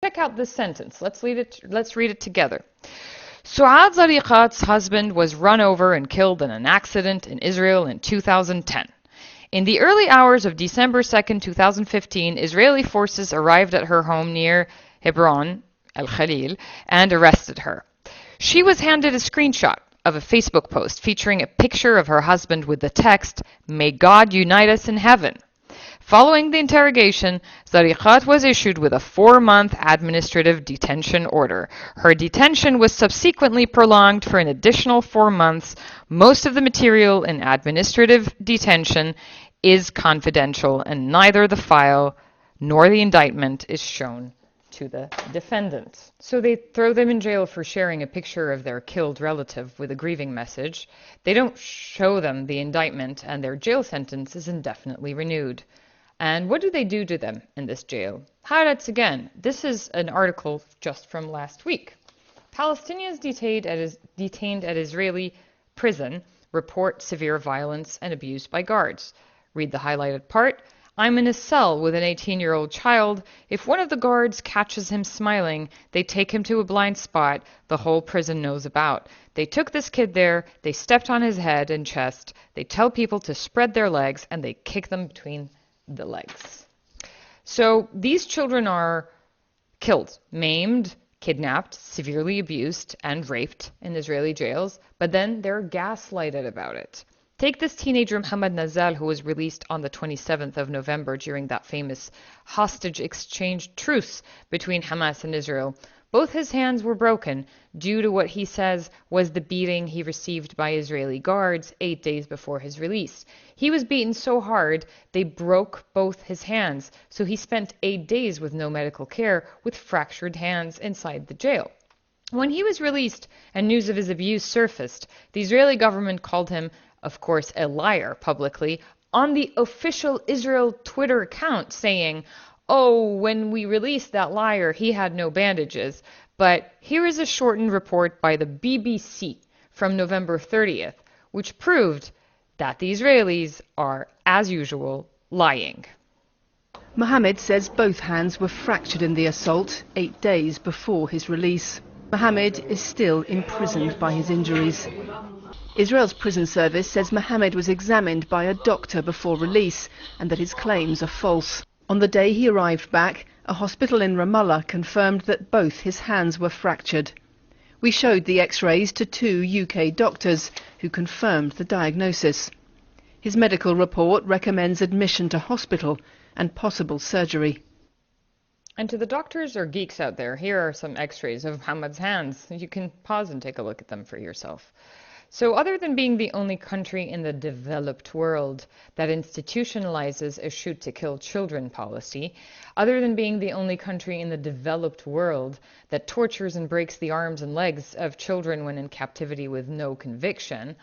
Check out this sentence. Let's read it together. Suad Zarikat's husband was run over and killed in an accident in Israel in 2010. In the early hours of December 2nd, 2015, Israeli forces arrived at her home near Hebron, Al-Khalil, and arrested her. She was handed a screenshot of a Facebook post featuring a picture of her husband with the text, "May God unite us in heaven." Following the interrogation, Zariqat was issued with a 4-month administrative detention order. Her detention was subsequently prolonged for an additional 4 months. Most of the material in administrative detention is confidential, and neither the file nor the indictment is shown to the defendant. So they throw them in jail for sharing a picture of their killed relative with a grieving message. They don't show them the indictment, and their jail sentence is indefinitely renewed. And what do they do to them in this jail? Highlights again. This is an article just from last week. Palestinians detained at Israeli prison report severe violence and abuse by guards. Read the highlighted part. I'm in a cell with an 18-year-old child. If one of the guards catches him smiling, they take him to a blind spot the whole prison knows about. They took this kid there, they stepped on his head and chest, they tell people to spread their legs, and they kick them between the legs. So these children are killed, maimed, kidnapped, severely abused, and raped in Israeli jails, but then they're gaslighted about it. Take this teenager Mohammed Nazal, who was released on the 27th of November during that famous hostage exchange truce between Hamas and Israel. Both his hands were broken due to what he says was the beating he received by Israeli guards 8 days before his release. He was beaten so hard they broke both his hands, so he spent 8 days with no medical care with fractured hands inside the jail. When he was released and news of his abuse surfaced, the Israeli government called him, of course, a liar publicly on the official Israel Twitter account, saying, "Oh, when we released that liar, he had no bandages." But here is a shortened report by the BBC from November 30th, which proved that the Israelis are, as usual, lying. Mohammed says both hands were fractured in the assault 8 days before his release. Mohammed is still imprisoned by his injuries. Israel's prison service says Mohammed was examined by a doctor before release and that his claims are false. On the day he arrived back, a hospital in Ramallah confirmed that both his hands were fractured. We showed the x-rays to 2 UK doctors who confirmed the diagnosis. His medical report recommends admission to hospital and possible surgery. And to the doctors or geeks out there, here are some x-rays of Mohammed's hands. You can pause and take a look at them for yourself. So other than being the only country in the developed world that institutionalizes a shoot-to-kill children policy, other than being the only country in the developed world that tortures and breaks the arms and legs of children when in captivity with no conviction,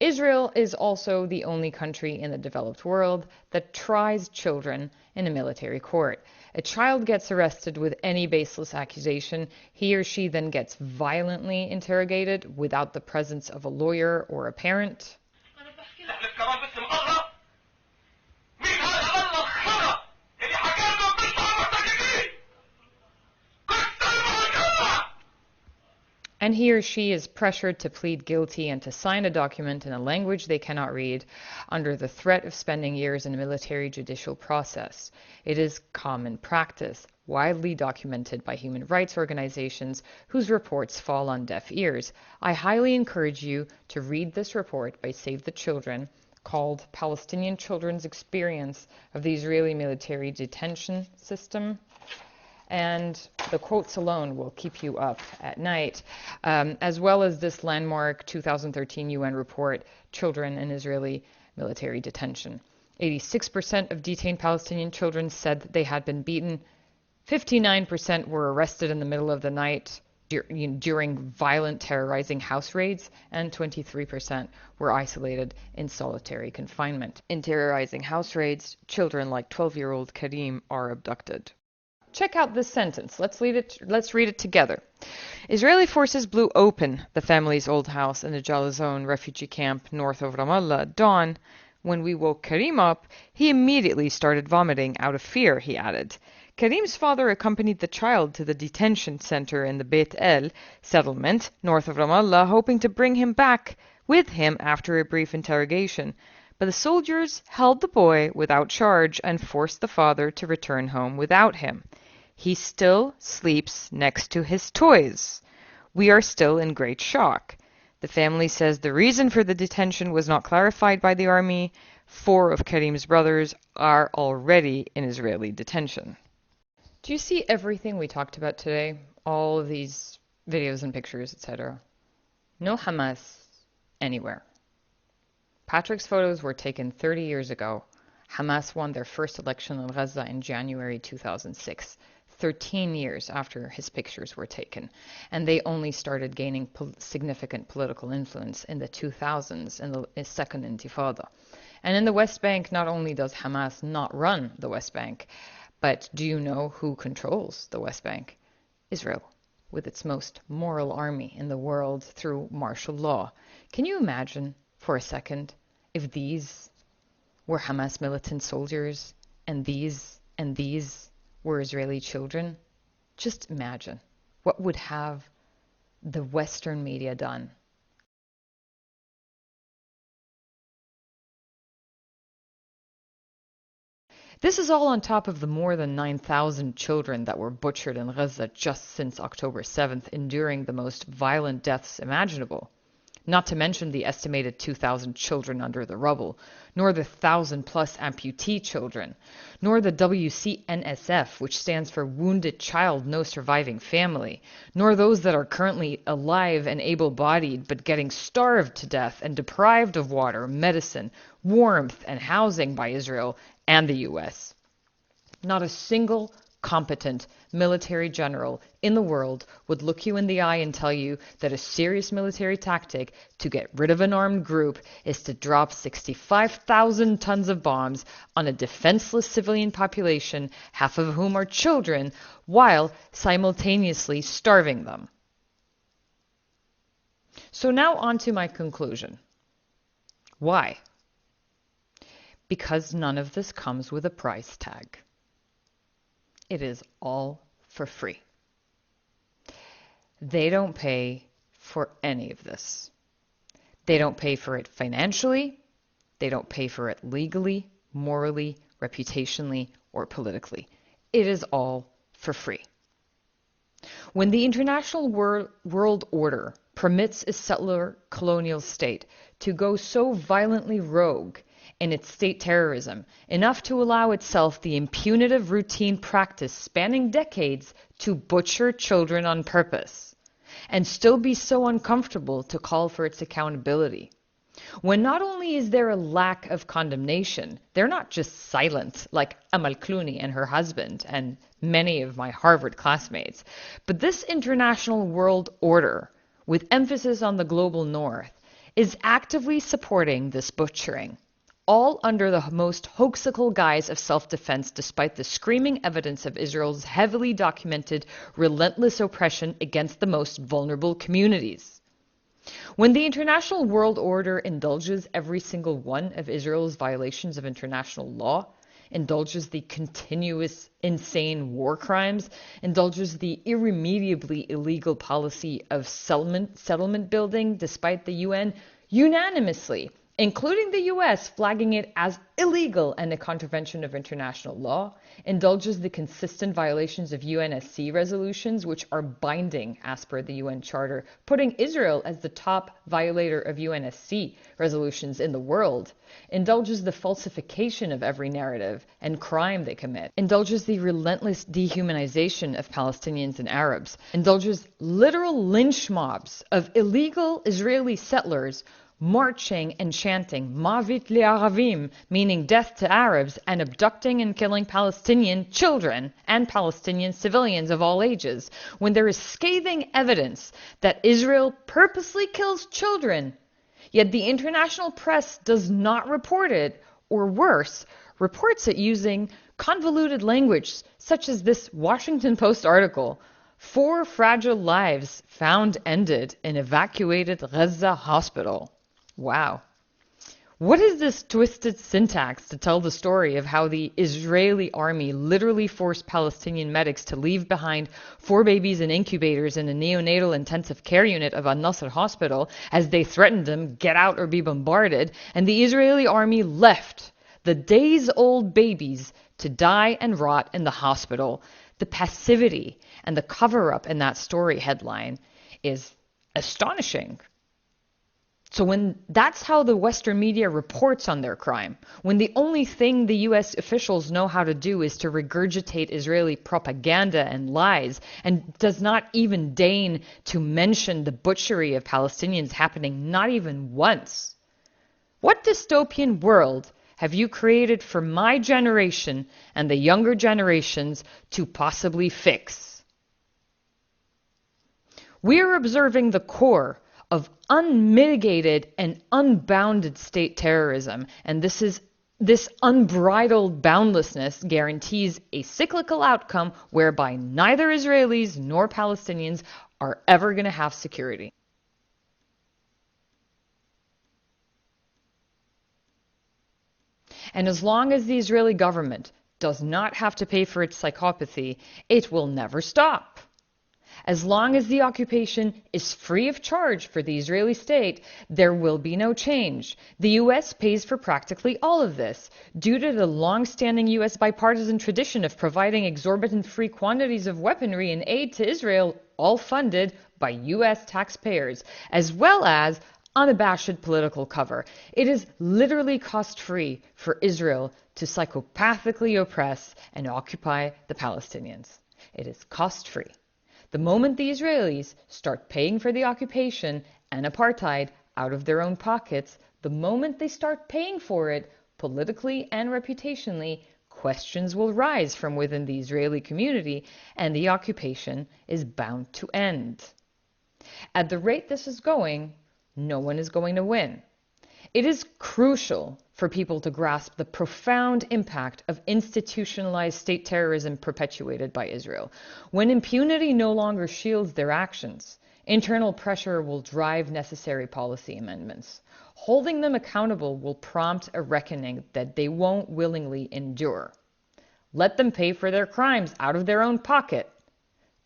Israel is also the only country in the developed world that tries children in a military court. A child gets arrested with any baseless accusation. He or she then gets violently interrogated without the presence of a lawyer or a parent. And he or she is pressured to plead guilty and to sign a document in a language they cannot read under the threat of spending years in a military judicial process. It is common practice, widely documented by human rights organizations whose reports fall on deaf ears. I highly encourage you to read this report by Save the Children called Palestinian Children's Experience of the Israeli Military Detention System. And the quotes alone will keep you up at night, as well as this landmark 2013 UN report, Children in Israeli Military Detention. 86% of detained Palestinian children said that they had been beaten. 59% were arrested in the middle of the night during violent, terrorizing house raids, and 23% were isolated in solitary confinement. In terrorizing house raids, children like 12-year-old Karim are abducted. Check out this sentence. Let's read it together. Israeli forces blew open the family's old house in the Jalazon refugee camp north of Ramallah at dawn. When we woke Karim up, he immediately started vomiting out of fear, he added. Karim's father accompanied the child to the detention center in the Beit El settlement north of Ramallah, hoping to bring him back with him after a brief interrogation. But the soldiers held the boy without charge and forced the father to return home without him. He still sleeps next to his toys. We are still in great shock. The family says the reason for the detention was not clarified by the army. 4 of Karim's brothers are already in Israeli detention. Do you see everything we talked about today? All of these videos and pictures, etc. No Hamas anywhere. Patrick's photos were taken 30 years ago. Hamas won their first election in Gaza in January 2006, 13 years after his pictures were taken. And they only started gaining significant political influence in the 2000s in the Second Intifada. And in the West Bank, not only does Hamas not run the West Bank, but do you know who controls the West Bank? Israel, with its most moral army in the world through martial law. Can you imagine for a second if these were Hamas militant soldiers and these were Israeli children? Just imagine what would have the Western media done. This is all on top of the more than 9,000 children that were butchered in Gaza just since October 7th, enduring the most violent deaths imaginable. Not to mention the estimated 2,000 children under the rubble, nor the 1,000-plus amputee children, nor the WCNSF, which stands for Wounded Child No Surviving Family, nor those that are currently alive and able-bodied but getting starved to death and deprived of water, medicine, warmth, and housing by Israel and the U.S. Not a single competent military general in the world would look you in the eye and tell you that a serious military tactic to get rid of an armed group is to drop 65,000 tons of bombs on a defenseless civilian population, half of whom are children, while simultaneously starving them. So now on to my conclusion. Why? Because none of this comes with a price tag. It is all for free. They don't pay for any of this. They don't pay for it financially. They don't pay for it legally, morally, reputationally, or politically. It is all for free. When the international world order permits a settler colonial state to go so violently rogue in its state terrorism, enough to allow itself the impunitive routine practice spanning decades to butcher children on purpose, and still be so uncomfortable to call for its accountability. When not only is there a lack of condemnation, they're not just silent like Amal Clooney and her husband and many of my Harvard classmates, but this international world order, with emphasis on the global north, is actively supporting this butchering, all under the most hoaxical guise of self-defense, despite the screaming evidence of Israel's heavily documented, relentless oppression against the most vulnerable communities. When the international world order indulges every single one of Israel's violations of international law, indulges the continuous insane war crimes, indulges the irremediably illegal policy of settlement building, despite the UN unanimously, including the US, flagging it as illegal and a contravention of international law, indulges the consistent violations of UNSC resolutions, which are binding as per the UN Charter, putting Israel as the top violator of UNSC resolutions in the world, indulges the falsification of every narrative and crime they commit, indulges the relentless dehumanization of Palestinians and Arabs, indulges literal lynch mobs of illegal Israeli settlers marching and chanting Mavit li'Aravim, meaning death to Arabs, and abducting and killing Palestinian children and Palestinian civilians of all ages, when there is scathing evidence that Israel purposely kills children, yet the international press does not report it, or worse, reports it using convoluted language such as this Washington Post article, 4 fragile lives found ended in evacuated Gaza hospital. Wow. What is this twisted syntax to tell the story of how the Israeli army literally forced Palestinian medics to leave behind 4 babies in incubators in a neonatal intensive care unit of Al-Nasser hospital as they threatened them, get out or be bombarded, and the Israeli army left the days-old babies to die and rot in the hospital? The passivity and the cover-up in that story headline is astonishing. So when that's how the Western media reports on their crime, when the only thing the US officials know how to do is to regurgitate Israeli propaganda and lies, and does not even deign to mention the butchery of Palestinians happening not even once, what dystopian world have you created for my generation and the younger generations to possibly fix? We are observing the core of unmitigated and unbounded state terrorism, and this unbridled boundlessness guarantees a cyclical outcome whereby neither Israelis nor Palestinians are ever going to have security. And as long as the Israeli government does not have to pay for its psychopathy, it will never stop. As long as the occupation is free of charge for the Israeli state, there will be no change. The U.S. pays for practically all of this, due to the long-standing U.S. bipartisan tradition of providing exorbitant free quantities of weaponry and aid to Israel, all funded by U.S. taxpayers, as well as unabashed political cover. It is literally cost-free for Israel to psychopathically oppress and occupy the Palestinians. It is cost-free. The moment the Israelis start paying for the occupation and apartheid out of their own pockets, the moment they start paying for it politically and reputationally, questions will rise from within the Israeli community, and the occupation is bound to end. At the rate this is going, no one is going to win. It is crucial for people to grasp the profound impact of institutionalized state terrorism perpetuated by Israel. When impunity no longer shields their actions, internal pressure will drive necessary policy amendments. Holding them accountable will prompt a reckoning that they won't willingly endure. Let them pay for their crimes out of their own pocket.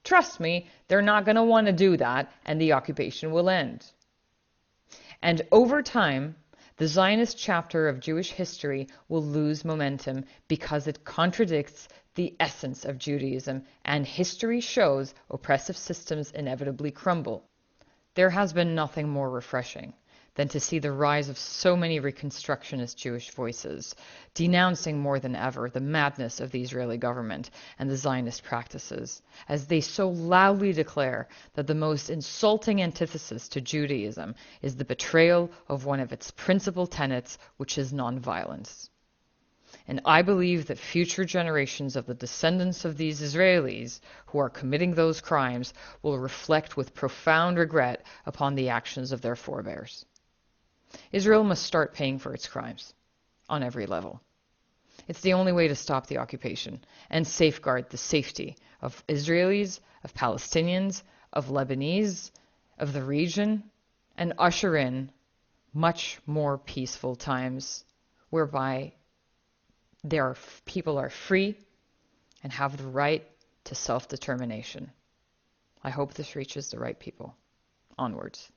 Trust me, they're not going to want to do that, and the occupation will end. And over time, the Zionist chapter of Jewish history will lose momentum because it contradicts the essence of Judaism, and history shows oppressive systems inevitably crumble. There has been nothing more refreshing than to see the rise of so many Reconstructionist Jewish voices, denouncing more than ever the madness of the Israeli government and the Zionist practices, as they so loudly declare that the most insulting antithesis to Judaism is the betrayal of one of its principal tenets, which is nonviolence. And I believe that future generations of the descendants of these Israelis who are committing those crimes will reflect with profound regret upon the actions of their forebears. Israel must start paying for its crimes on every level. It's the only way to stop the occupation and safeguard the safety of Israelis, of Palestinians, of Lebanese, of the region, and usher in much more peaceful times whereby people are free and have the right to self-determination. I hope this reaches the right people. Onwards.